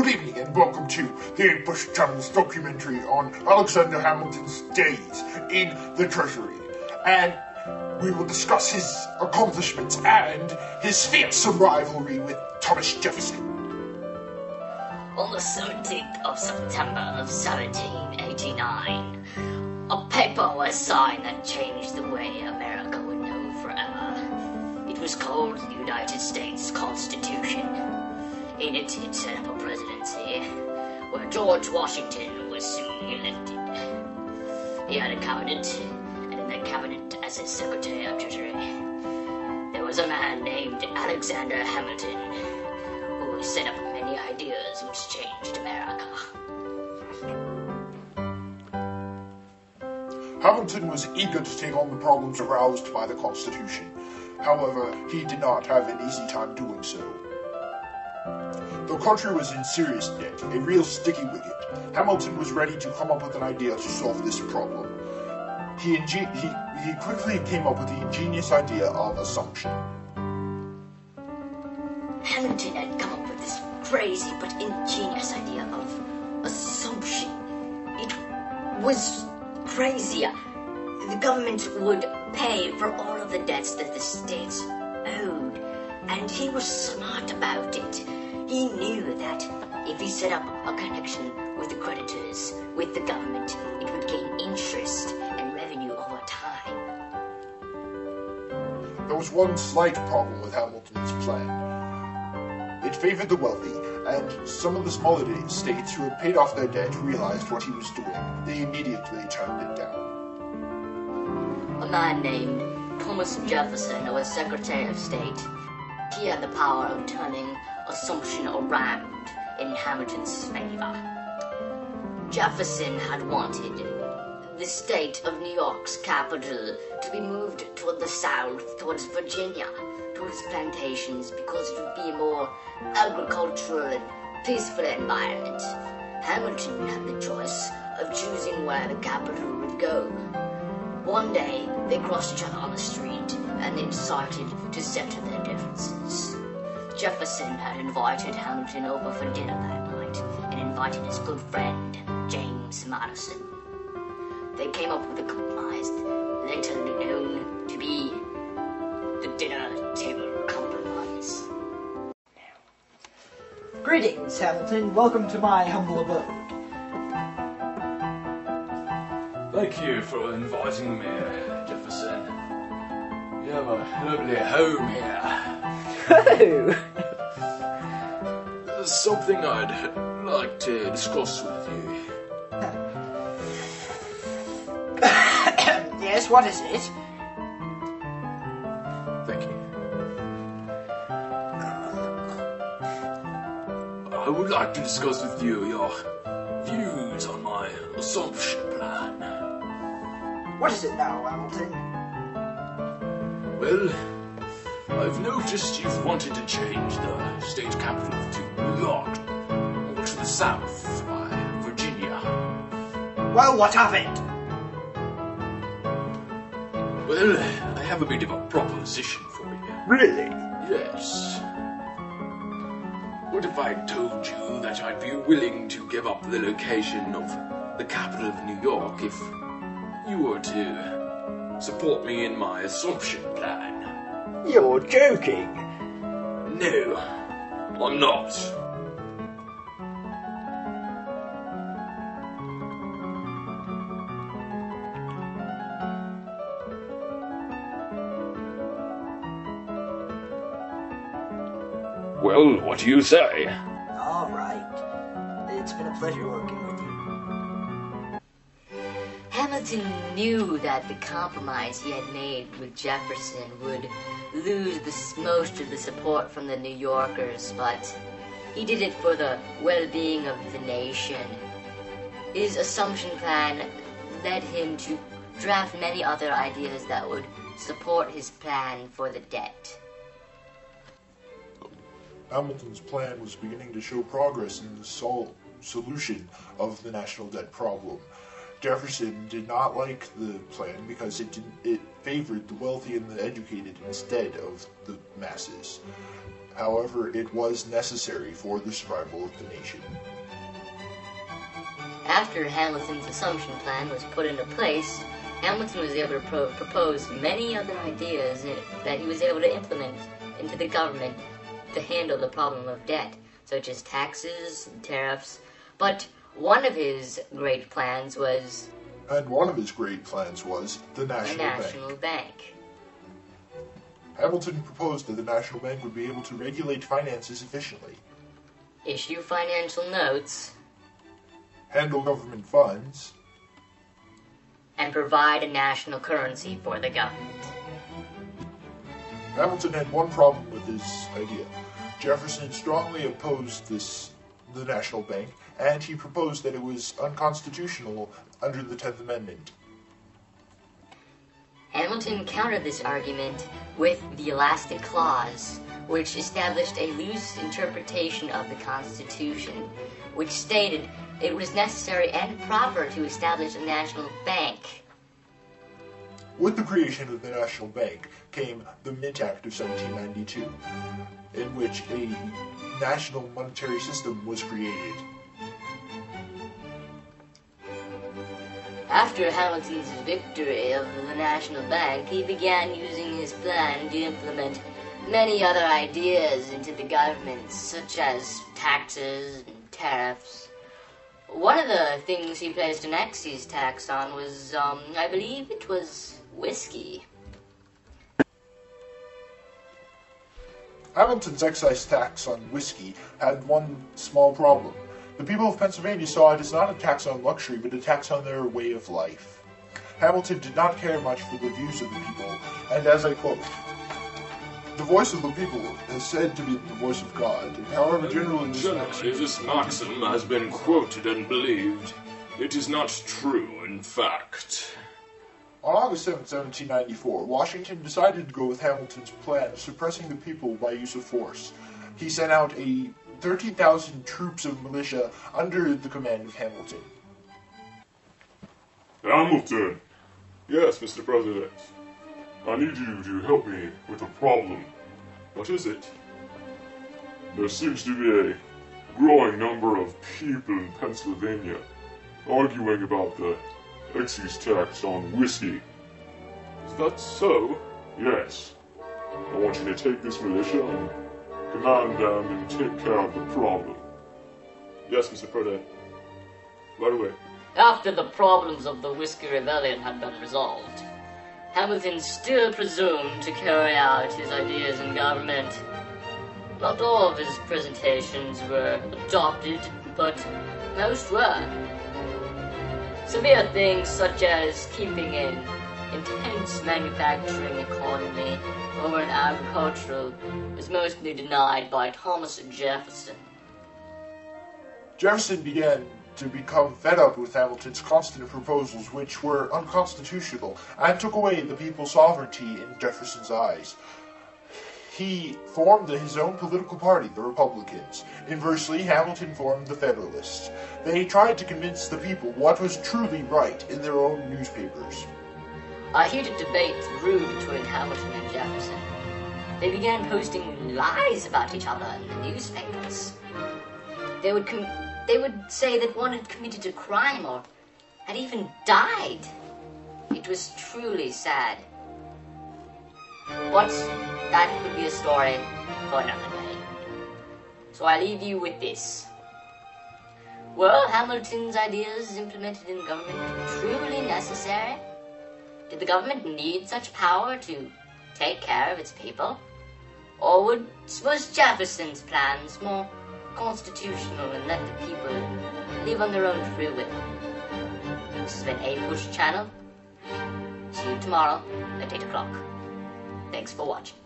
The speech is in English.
Good evening and welcome to the APUSH channel's documentary on Alexander Hamilton's days in the Treasury. And we will discuss his accomplishments and his fearsome rivalry with Thomas Jefferson. On the 17th of September of 1789, a paper was signed that changed the way America would know forever. It was called the United States Constitution. In it, it set up a presidency where George Washington was soon elected. He had a cabinet, and in that cabinet, as his Secretary of Treasury, there was a man named Alexander Hamilton, who set up many ideas which changed America. Hamilton was eager to take on the problems aroused by the Constitution. However, he did not have an easy time doing so. The country was in serious debt, a real sticky wicket. Hamilton was ready to come up with an idea to solve this problem. He quickly came up with the ingenious idea of assumption. Hamilton had come up with this crazy but ingenious idea of assumption. It was crazy. The government would pay for all of the debts that the states owed, and he was smart about it. He knew that if he set up a connection with the creditors, with the government, it would gain interest and revenue over time. There was one slight problem with Hamilton's plan. It favored the wealthy, and some of the smaller states who had paid off their debt realized what he was doing. They immediately turned it down. A man named Thomas Jefferson was Secretary of State. He had the power of turning assumption around in Hamilton's favor. Jefferson had wanted the state of New York's capital to be moved toward the south, towards Virginia, towards plantations, because it would be a more agricultural and peaceful environment. Hamilton had the choice of choosing where the capital would go. One day, they crossed each other on the street, and they decided to settle their differences. Jefferson had invited Hamilton over for dinner that night, and invited his good friend, James Madison. They came up with a compromise, later known to be the dinner table compromise. Greetings, Hamilton. Welcome to my humble abode. Thank you for inviting me, Jefferson. You have a lovely home here. Oh! There's something I'd like to discuss with you. Yes, what is it? Thank you. I would like to discuss with you your views on my assumption plan. What is it now, Hamilton? Well, I've noticed you've wanted to change the state capital to New York, or to the south by Virginia. Well, what of it? Well, I have a bit of a proposition for you. Really? Yes. What if I told you that I'd be willing to give up the location of the capital of New York if you were to support me in my assumption plan? You're joking. No, I'm not. Well, what do you say? All right. It's been a pleasure working with you. Hamilton knew that the compromise he had made with Jefferson would lose most of the support from the New Yorkers, but he did it for the well-being of the nation. His assumption plan led him to draft many other ideas that would support his plan for the debt. Hamilton's plan was beginning to show progress in the solution of the national debt problem. Jefferson did not like the plan because it favored the wealthy and the educated instead of the masses. However, it was necessary for the survival of the nation. After Hamilton's assumption plan was put into place, Hamilton was able to propose many other ideas that he was able to implement into the government to handle the problem of debt, such as taxes and tariffs. But one of his great plans was the National Bank. Hamilton proposed that the National Bank would be able to regulate finances efficiently, issue financial notes, handle government funds, and provide a national currency for the government. Hamilton had one problem with his idea. Jefferson strongly opposed the National Bank, and he proposed that it was unconstitutional under the 10th Amendment. Hamilton countered this argument with the Elastic Clause, which established a loose interpretation of the Constitution, which stated it was necessary and proper to establish a national bank. With the creation of the National Bank came the Mint Act of 1792, in which a national monetary system was created. After Hamilton's victory of the National Bank, he began using his plan to implement many other ideas into the government, such as taxes and tariffs. One of the things he placed an excise tax on was, I believe it was whiskey. Hamilton's excise tax on whiskey had one small problem. The people of Pennsylvania saw it as not a tax on luxury, but a tax on their way of life. Hamilton did not care much for the views of the people, and as I quote, "The voice of the people is said to be the voice of God. However, generally this maxim has been quoted and believed. It is not true, in fact." On August 7, 1794, Washington decided to go with Hamilton's plan of suppressing the people by use of force. He sent out 30,000 troops of militia under the command of Hamilton. Hamilton! Yes, Mr. President. I need you to help me with a problem. What is it? There seems to be a growing number of people in Pennsylvania arguing about the excise tax on whiskey. Is that so? Yes. I want you to take this militia and command them and take care of the problem. Yes, Mr. President. Right away. After the problems of the Whiskey Rebellion had been resolved, Hamilton still presumed to carry out his ideas in government. Not all of his presentations were adopted, but most were. Severe things such as keeping an intense manufacturing economy over an agricultural was mostly denied by Thomas Jefferson. Jefferson began to become fed up with Hamilton's constant proposals, which were unconstitutional, and took away the people's sovereignty in Jefferson's eyes. He formed his own political party, the Republicans. Inversely, Hamilton formed the Federalists. They tried to convince the people what was truly right in their own newspapers. A heated debate grew between Hamilton and Jefferson. They began posting lies about each other in the newspapers. They would say that one had committed a crime or had even died. It was truly sad. But that could be a story for another day. So I leave you with this. Were Hamilton's ideas implemented in government truly necessary? Did the government need such power to take care of its people? Or was Jefferson's plans more constitutional and let the people live on their own free will? This has been APUSH channel. See you tomorrow at 8 o'clock. Thanks for watching.